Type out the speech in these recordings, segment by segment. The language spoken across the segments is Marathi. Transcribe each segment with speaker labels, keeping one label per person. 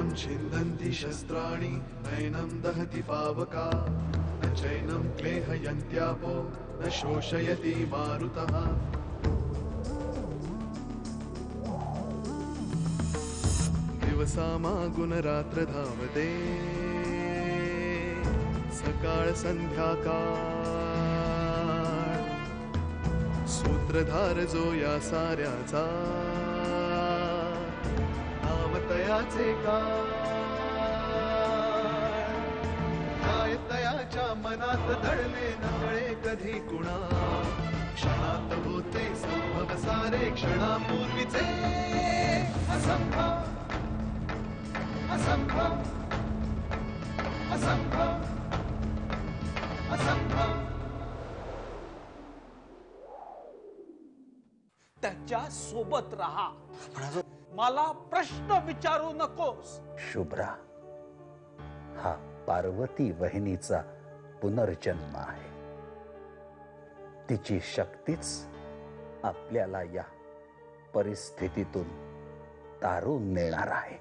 Speaker 1: नैनं छिन्दन्ति शस्त्राणि नैनं दहति पावका न चैनं क्लेहयन्त्यापो न शोषयति मारुतः दिवसामागुणरात्र धावते सकाळ संध्याकाळ सूत्रधार जो या साऱ्याचा नामतयाचे काय तयाच्या मनात दडले नकळे कधी कुणा क्षणात होते संभव सारे क्षणापूर्वीचे असंभव असंभव असंभव असंभव
Speaker 2: त्याच्या सोबत राहा मला प्रश्न विचारू नकोस
Speaker 3: शुभ्रा हा पार्वती वहिनीचा पुनर्जन्म आहे तिची शक्तीच आपल्याला या परिस्थितीतून तारून नेणार आहे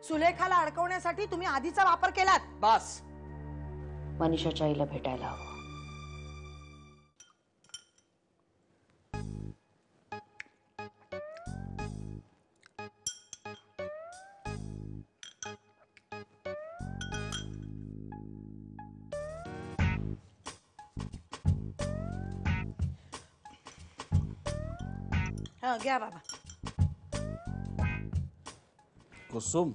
Speaker 4: सुलेखाला अडकवण्यासाठी तुम्ही आधीचा वापर केलात
Speaker 2: बस
Speaker 5: मनीषाच्या आईला भेटायला हवं
Speaker 4: घ्या बाबा
Speaker 3: कुसुम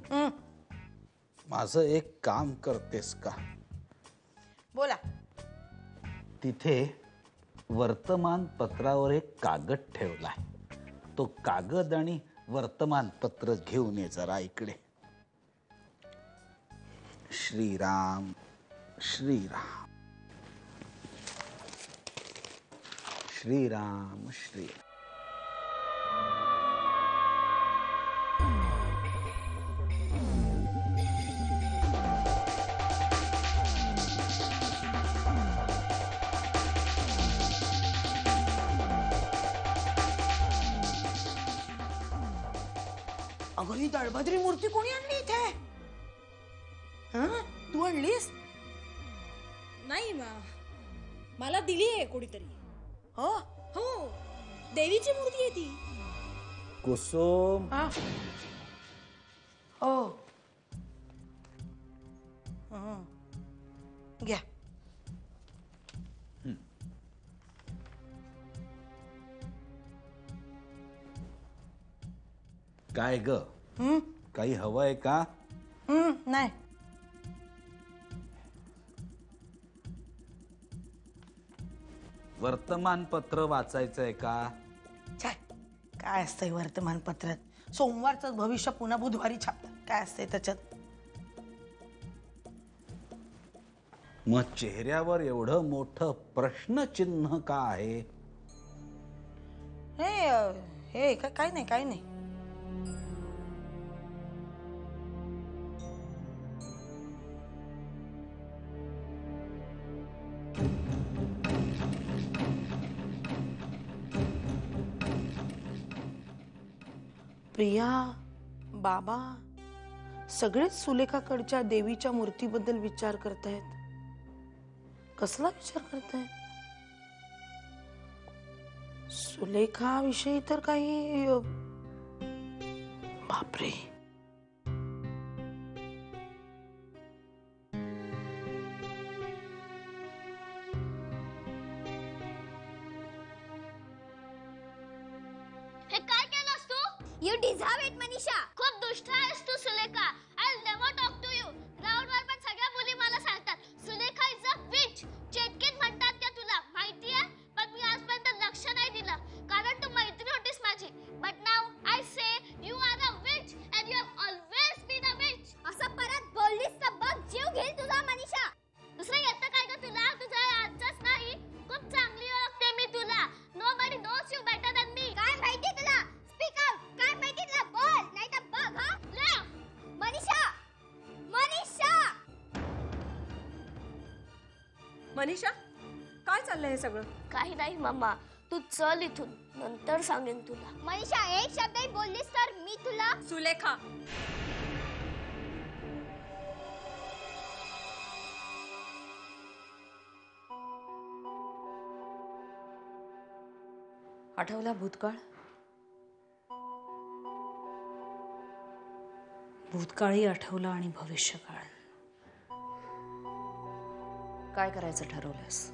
Speaker 3: माझं एक काम करतेस का
Speaker 4: बोला
Speaker 3: तिथे वर्तमानपत्रावर एक कागद ठेवलाय तो कागद आणि वर्तमानपत्र घेऊन ये जरा इकडे श्रीराम श्रीराम श्रीराम श्रीराम
Speaker 4: अगं ही दळभद्री मूर्ती कोणी आणली इथे तू आणलीस
Speaker 6: नाही मला दिली आहे कोणीतरी
Speaker 4: हो
Speaker 6: हो देवीची मूर्ती आहे ती
Speaker 3: कुसुम
Speaker 4: हो घ्या
Speaker 3: काय ग काही हवंय का
Speaker 4: नाही
Speaker 3: वर्तमानपत्र वाचायचंय का
Speaker 4: छाय काय असतंय वर्तमानपत्रात सोमवारचं भविष्य पुन्हा बुधवारी छापतात काय असतंय त्याच्यात
Speaker 3: मग चेहऱ्यावर एवढं मोठं प्रश्नचिन्ह का आहे
Speaker 4: हे काय नाही काय नाही प्रिया बाबा सगळेच सुलेखाकडच्या देवीच्या मूर्तीबद्दल विचार करतायत कसला विचार करतायत सुलेखा विषयी तर काही बापरे
Speaker 7: You deserve it, Manisha. खूप दुष्ट आहेस तू Sulekha. I'll never talk to you. Ground वर पण सगळ्या मुली मला सांगतात सुलेखा is a witch. चेटकीन म्हणतात त्या तुला माहितीये? पण मी आजपर्यंत लक्ष नाही दिलं कारण तू मैत्रीण होतीस माझी. But now I say you are a witch and you have always been a witch. असं परत बोललीस तर बघ जीव घेईल तुझा मनीषा. दुसरं येतं काय ग तुला? तुझा आजच नाही खूप चांगली ओळखते मी तुला. Nobody knows you better than me. काय माहिती तुला? Speak out. काय माहिती तुला? बोल नाही तर बघ हा. मनीषा मनीषा
Speaker 6: मनीषा काय चाललंय हे सगळं
Speaker 7: काही नाही मम्मा तू चल इथून नंतर सांगेन तुला. मनीषा एक शब्दही बोललीस तर मी तुला
Speaker 6: सुलेखा
Speaker 5: आठवला भूतकाळ?
Speaker 8: भूतकाळही आठवला आणि भविष्यकाळ.
Speaker 5: काय करायचं ठरवलंस?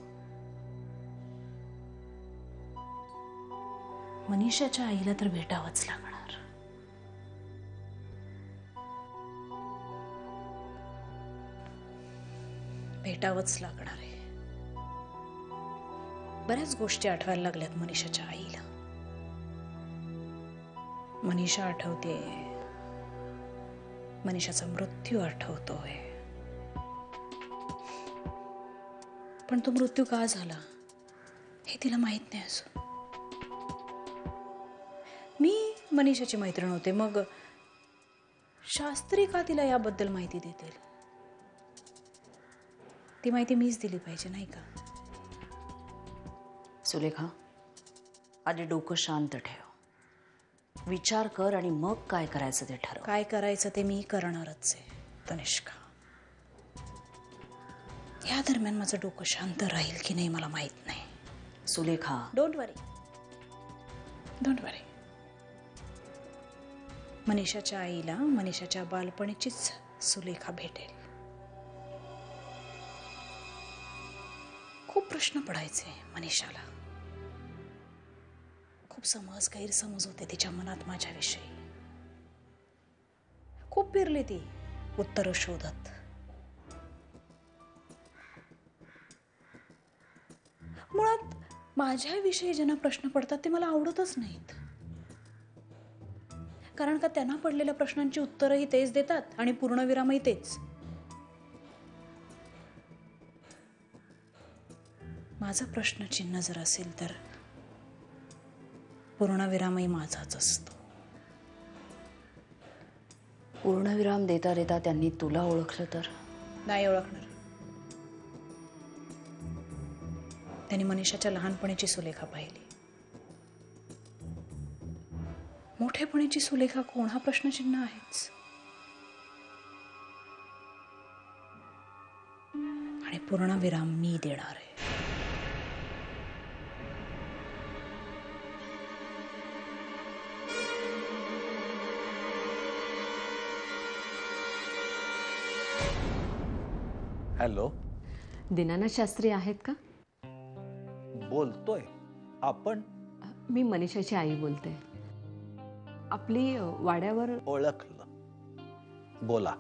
Speaker 8: मनीषाच्या आईला तर भेटावंच लागणार. भेटावंच लागणार आहे. बऱ्याच गोष्टी आठवायला लागल्यात मनीषाच्या आईला. मनीषा आठवते, मनीषाचा मृत्यू आठवतोय. पण तो मृत्यू का झाला हे तिला माहित नाही अजून. मी मनीषाची मैत्रीण होते, मग शास्त्री का तिला याबद्दल माहिती देतील? ती माहिती मीच दिली पाहिजे, नाही का?
Speaker 5: सुलेखा, आधी डोकं शांत ठेव, विचार कर आणि मग काय करायचं ते ठरव.
Speaker 8: काय करायचं ते मी करणारच आहे तनिष्का. या दरम्यान माझं डोकं शांत राहील की नाही मला माहित नाही.
Speaker 5: सुलेखा,
Speaker 8: डोंट वरी, डोंट वरी. मनीषाच्या आईला मनीषाच्या बालपणीचीच सुलेखा भेटेल. खूप प्रश्न पडायचे मनीषाला. खूप समज गैरसमज होते तिच्या मनात माझ्याविषयी. खूप फिरली ती उत्तर शोधत. मुळात माझ्याविषयी ज्यांना प्रश्न पडतात ते मला आवडतच नाहीत. कारण का त्यांना पडलेल्या प्रश्नांची उत्तरही तेच देतात आणि पूर्णविरामही तेच. माझं प्रश्नचिन्ह जर असेल तर पूर्णविरामही माझाच असतो.
Speaker 5: पूर्णविराम देता देता त्यांनी तुला ओळखलं तर?
Speaker 8: नाही ओळखणार. त्यांनी मनीषाच्या लहानपणीची सुलेखा पाहिली. मोठेपणीची सुलेखा कोण हा प्रश्नचिन्ह आहेच. आणि पूर्णविराम मी देणार आहे.
Speaker 3: हॅलो,
Speaker 6: दीनानाथ शास्त्री आहेत का?
Speaker 3: बोलतोय. आपण?
Speaker 6: मी मनीषाची आई बोलते. आपली वाड्यावर
Speaker 3: ओळखलं. बोला.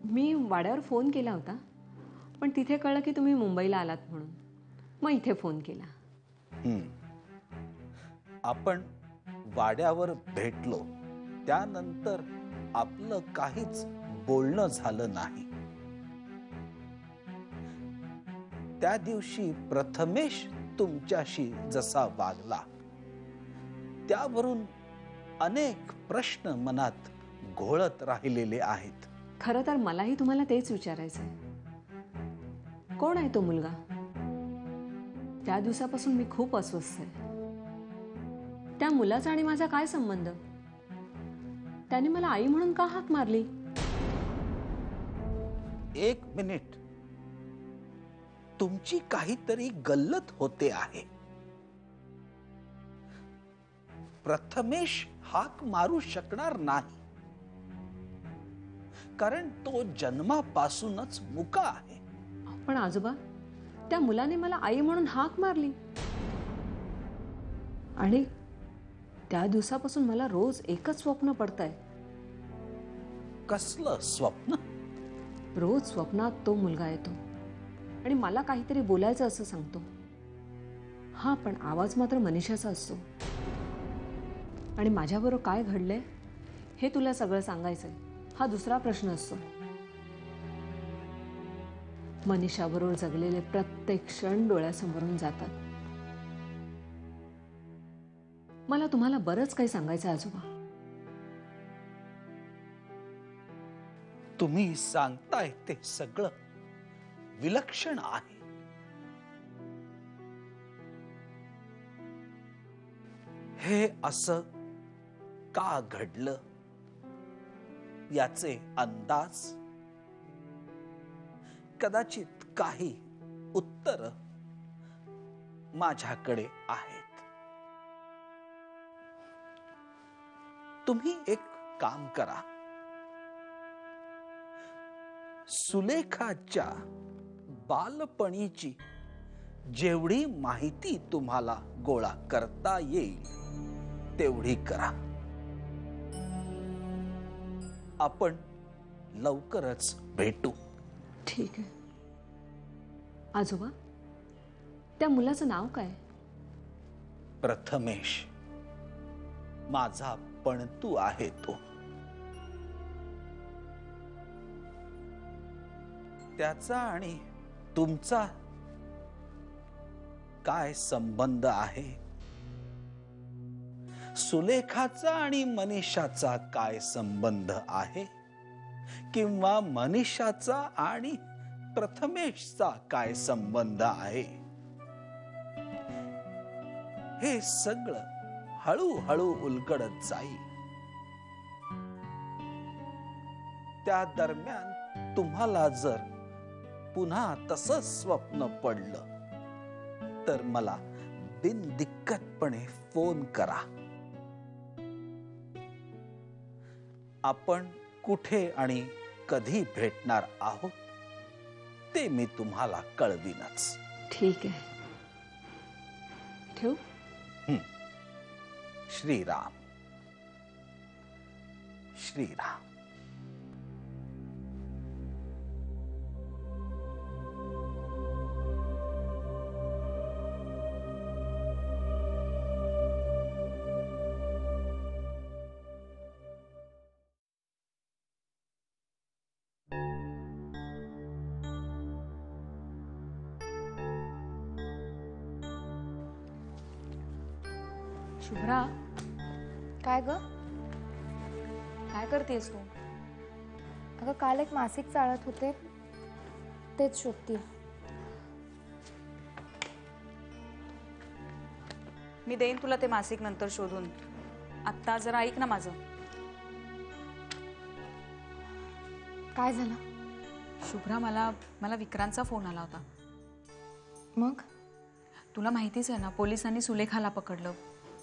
Speaker 6: मी वाड्यावर फोन केला होता, पण तिथे कळलं की तुम्ही मुंबईला आलात म्हणून मग इथे फोन केला.
Speaker 3: आपण वाड्यावर भेटलो त्यानंतर आपलं काहीच बोलणं झालं नाही. त्या दिवशी प्रथमेश तुमच्याशी जसा वागला त्यावरून अनेक प्रश्न मनात घोळत राहिलेले आहेत.
Speaker 6: खरं तर मलाही तुम्हाला तेच विचारायचं आहे. कोण आहे तो मुलगा? त्या दिवसापासून मी खूप अस्वस्थ आहे. त्या मुलाचा आणि माझा काय संबंध? त्याने मला आई म्हणून का हाक मारली?
Speaker 3: एक मिनिट, तुमची काहीतरी गल्लत होते आहे. प्रथमेश हाक मारू शकणार नाही, कारण तो जन्मापासूनच मुका आहे.
Speaker 6: पण आजोबा, त्या मुलाने मला आई म्हणून हाक मारली आणि त्या दिवसापासून मला रोज एकच स्वप्न पडतंय.
Speaker 3: कसलं स्वप्न?
Speaker 6: रोज स्वप्नात तो मुलगा येतो आणि मला काहीतरी बोलायचं असं सांगतो. हा, पण आवाज मात्र मनीषाचा असतो. आणि माझ्याबरोबर काय घडलंय हे तुला सगळं सांगायचंय हा दुसरा प्रश्न असतो. मनीषाबरोबर जगलेले प्रत्येक क्षण डोळ्यासमोरून जातात. मला तुम्हाला बरंच काही सांगायचं आजोबा.
Speaker 3: तुम्ही सांगताय ते सगळं विलक्षण आहे. हे असं का घडलं याचे अंदाज, कदाचित काही उत्तर माझ्याकडे आहेत. तुम्ही एक काम करा, सुलेखाच्या बालपणीची जेवढी माहिती तुम्हाला गोळा करता येईल तेवढी करा. आपण लवकरच भेटू.
Speaker 6: ठीक आहे. आजोबा, त्या मुलाचं नाव काय?
Speaker 3: प्रथमेश. माझा पणतू आहे तो. त्याचा आणि तुमचा काय संबंध आहे? सुलेखाचा आणि मनीषाचा काय संबंध आहे? किंवा मनीषाचा आणि प्रथमेशचा काय संबंध आहे? हे सगळं हळूहळू उलगडत जाईल. त्या दरम्यान तुम्हाला जर पुन्हा तसंच स्वप्न पडलं तर मला बिनदिक्कतपणे फोन करा. आपण कुठे आणि कधी भेटणार आहोत ते मी तुम्हाला कळवीनच.
Speaker 6: ठीक आहे. ठेवू?
Speaker 3: श्रीराम. श्रीराम.
Speaker 8: शुभ्रा,
Speaker 9: काय ग?
Speaker 8: काय करतेस तू?
Speaker 9: अगं काल एक मासिक चाळत होते, तेच शोधते.
Speaker 8: मी देईन तुला ते मासिक नंतर शोधून. आत्ता जरा ऐक ना माझं.
Speaker 9: काय झालं?
Speaker 8: शुभ्रा, मला विक्रांतचा फोन आला होता.
Speaker 9: मग?
Speaker 8: तुला माहितीच आहे ना, पोलिसांनी सुलेखाला पकडलं,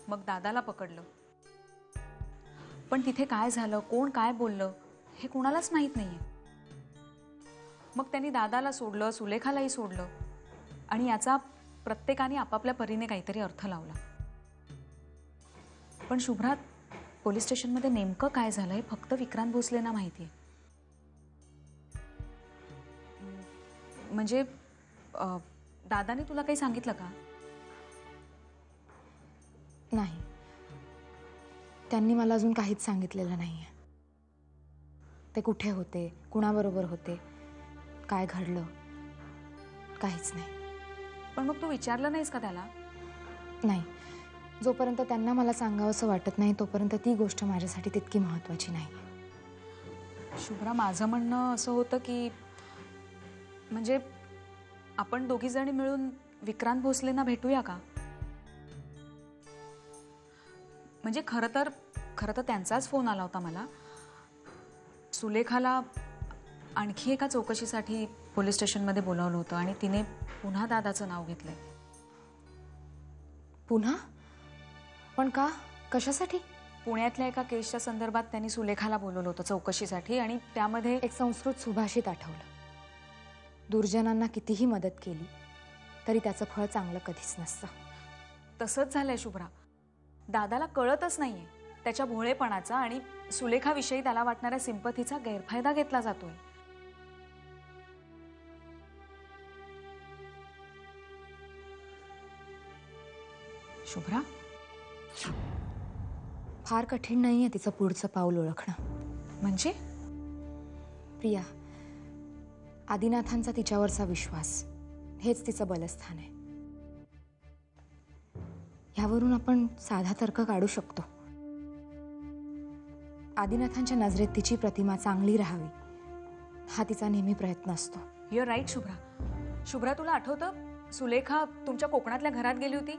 Speaker 8: मग दादाला पकडलं. पण तिथे काय झालं, कोण काय बोललं हे कोणालाच माहित नाहीये. मग त्यांनी दादाला सोडलं, सुलेखालाही सोडलं आणि याचा प्रत्येकाने आपापल्या परीने काहीतरी अर्थ लावला. पण शुभ्रा, पोलीस स्टेशनमध्ये नेमकं काय झालं हे फक्त विक्रांत भोसलेंना माहिती आहे. म्हणजे दादाने तुला काही सांगितलं का?
Speaker 9: नाही, त्यांनी मला अजून काहीच सांगितलेलं नाहीये. ते कुठे होते, कुणाबरोबर होते, काय घडलं, काहीच नाही.
Speaker 8: पण मग तू विचारलं नाहीस का त्याला?
Speaker 9: नाही, जोपर्यंत त्यांना मला सांगावंसं वाटत नाही तोपर्यंत ती गोष्ट माझ्यासाठी तितकी महत्त्वाची नाही.
Speaker 8: शुभ्रा, माझं म्हणणं असं होतं की म्हणजे आपण दोघी जणी मिळून विक्रांत भोसलेंना भेटूया का? म्हणजे खरं तर त्यांचाच फोन आला होता मला. सुलेखाला आणखी एका चौकशीसाठी पोलीस स्टेशनमध्ये बोलावलं होतं आणि तिने पुन्हा दादाचं नाव घेतलंय.
Speaker 9: पुन्हा? पण का? कशासाठी?
Speaker 8: पुण्यातल्या एका केसच्या संदर्भात त्यांनी सुलेखाला बोलवलं होतं चौकशीसाठी आणि त्यामध्ये
Speaker 9: एक संस्कृत सुभाषित आठवलं. दुर्जनांना कितीही मदत केली तरी त्याचं फळ चांगलं कधीच नसतं.
Speaker 8: तसंच झालंय शुभ्रा. दादाला कळतच नाहीये त्याच्या भोळेपणाचा आणि सुलेखाविषयी त्याला वाटणाऱ्या सिंपथीचा गैरफायदा घेतला जातोय. शुभ्रा,
Speaker 9: फार कठीण नाहीये तिचं पुढचं पाऊल ओळखणं.
Speaker 8: म्हणजे?
Speaker 9: प्रिया, आदिनाथांचा तिच्यावरचा विश्वास हेच तिचं बलस्थान आहे. ह्यावरून आपण साधा तर्क काढू शकतो. आदिनाथांच्या नजरेत तिची प्रतिमा चांगली राहावी हा तिचा नेहमी प्रयत्न असतो.
Speaker 8: You are right Shubhra. Shubhra, तुला आठवतं सुलेखा तुमच्या कोकणातल्या घरात गेली होती?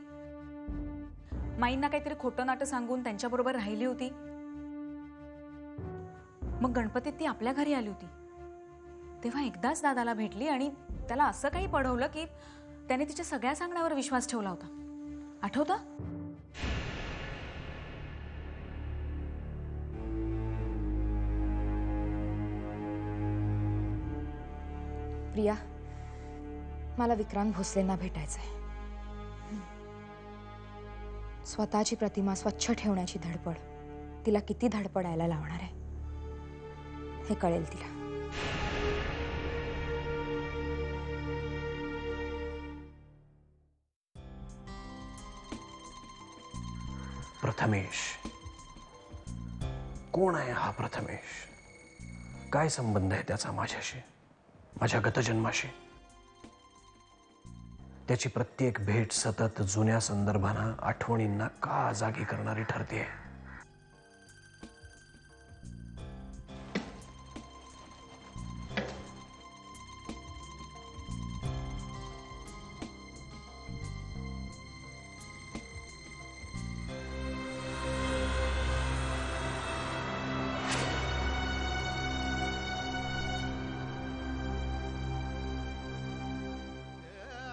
Speaker 8: माईंना काहीतरी खोटं नाटं सांगून त्यांच्याबरोबर राहिली होती. मग गणपतीत ती आपल्या घरी आली होती. तेव्हा एकदाच दादाला भेटली आणि त्याला असं काही पडवलं की त्याने तिच्या सगळ्या सांगण्यावर विश्वास ठेवला होता, आठवतं?
Speaker 9: प्रिया, मला विक्रांत भोसलेंना भेटायचंय. स्वतःची प्रतिमा स्वच्छ ठेवण्याची धडपड तिला किती धडपडायला लावणार आहे हे कळेल तिला.
Speaker 10: प्रथमेश कोण आहे हा प्रथमेश? काय संबंध आहे त्याचा माझ्याशी, माझ्या गतजन्माशी? त्याची प्रत्येक भेट सतत जुन्या संदर्भांना, आठवणींना का जागी करणारी ठरते.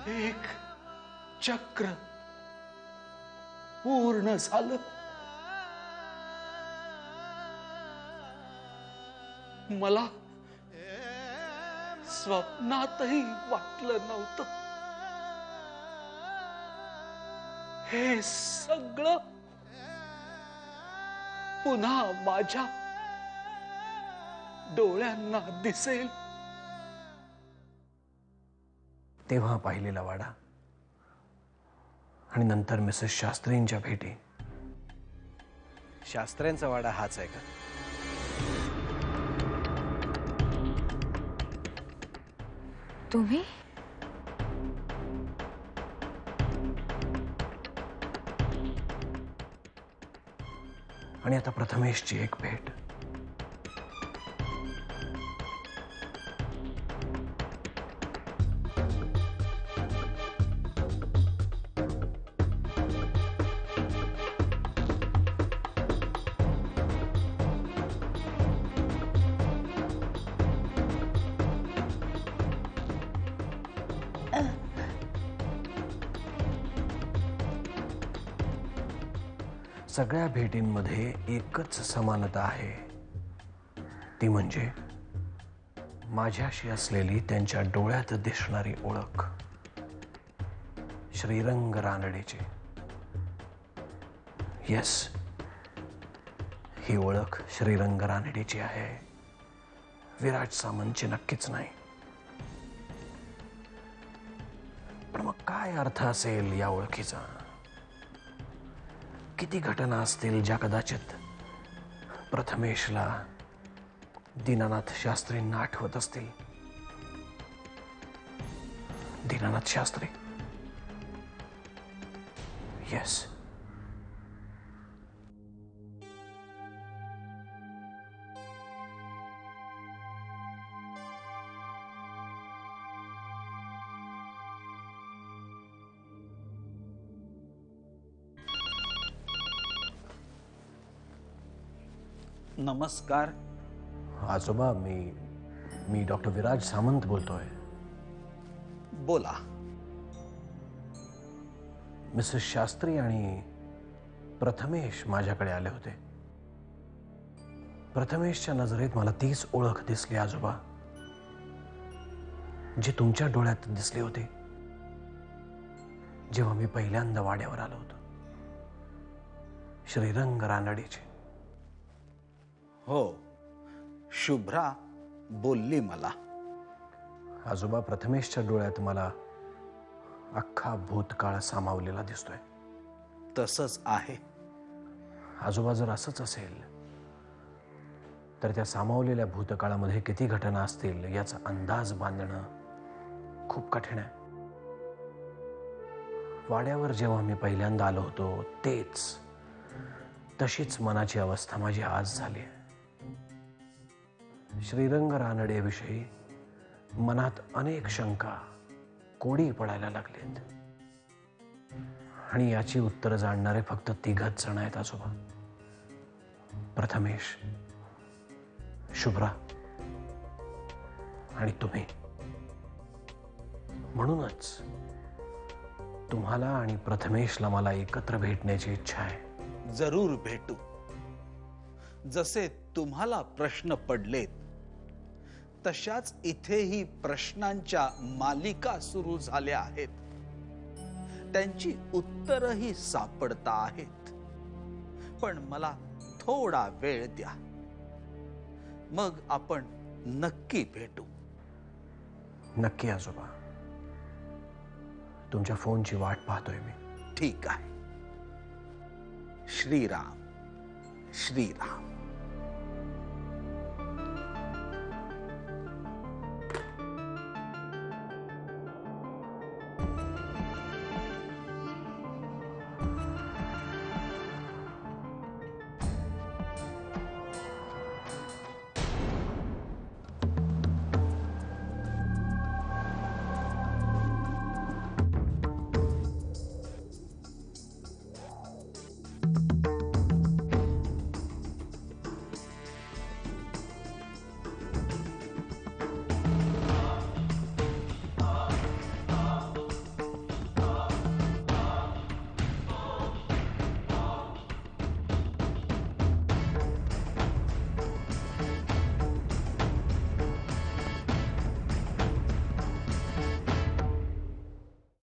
Speaker 2: एक चक्र पूर्ण झालं. मला स्वप्नातही वाटलं नव्हतं हे सगळं पुन्हा माझ्या डोळ्यांना दिसेल.
Speaker 10: तेव्हा पाहिलेला वाडा आणि नंतर मिसेस शास्त्रींच्या भेटी. शास्त्र्यांचा वाडा हाच आहे का?
Speaker 9: तुम्ही?
Speaker 10: आणि आता प्रथमेशची एक भेट. सगळ्या भेटींमध्ये एकच समानता आहे, ती म्हणजे माझ्याशी असलेली त्यांच्या डोळ्यात दिसणारी ओळख. श्रीरंग रानडेची. येस, ही ओळख श्रीरंग रानडेची आहे, विराज सामंतची नक्कीच नाही. पण मग काय अर्थ असेल या ओळखीचा? किती घटना असतील ज्या कदाचित प्रथमेशला दीनानाथ शास्त्रींना आठवत असतील. दीनानाथ शास्त्री. येस,
Speaker 3: नमस्कार.
Speaker 10: आजोबा, मी डॉक्टर विराज सामंत बोलतोय.
Speaker 3: बोला.
Speaker 10: मिसेस शास्त्री आणि प्रथमेश माझ्याकडे आले होते. प्रथमेशच्या नजरेत मला तीच ओळख दिसली आजोबा, जी तुमच्या डोळ्यात दिसली होती जेव्हा मी पहिल्यांदा वाड्यावर आलो होतो. श्रीरंग रानडेची.
Speaker 3: हो, शुभ्रा बोलली मला.
Speaker 10: आजोबा, प्रथमेशच्या डोळ्यात मला अख्खा भूतकाळ सामावलेला दिसतोय.
Speaker 3: तसंच आहे
Speaker 10: आजोबा. जर असंच असेल तर त्या सामावलेल्या भूतकाळामध्ये किती घटना असतील याचा अंदाज बांधणं खूप कठीण आहे. वाड्यावर जेव्हा मी पहिल्यांदा आलो होतो तशीच मनाची अवस्था माझी आज झाली आहे. श्रीरंग रानडेविषयी मनात अनेक शंका कोडी पडायला लागलेत आणि याची उत्तरं जाणणारे फक्त तिघच जण आहेत आजोबा. प्रथमेश, शुभ्रा आणि तुम्ही. म्हणूनच तुम्हाला आणि प्रथमेशला मला एकत्र भेटण्याची इच्छा आहे.
Speaker 3: जरूर भेटू. जसे तुम्हाला प्रश्न पडलेत तशाच इथेही प्रश्नांच्या मालिका सुरू झाल्या आहेत. त्यांची उत्तरही सापडता आहेत. पण मला थोडा वेळ द्या, मग आपण नक्की भेटू.
Speaker 10: नक्की आजोबा. तुमच्या फोनची वाट पाहतोय मी.
Speaker 3: ठीक आहे. श्रीराम श्रीराम.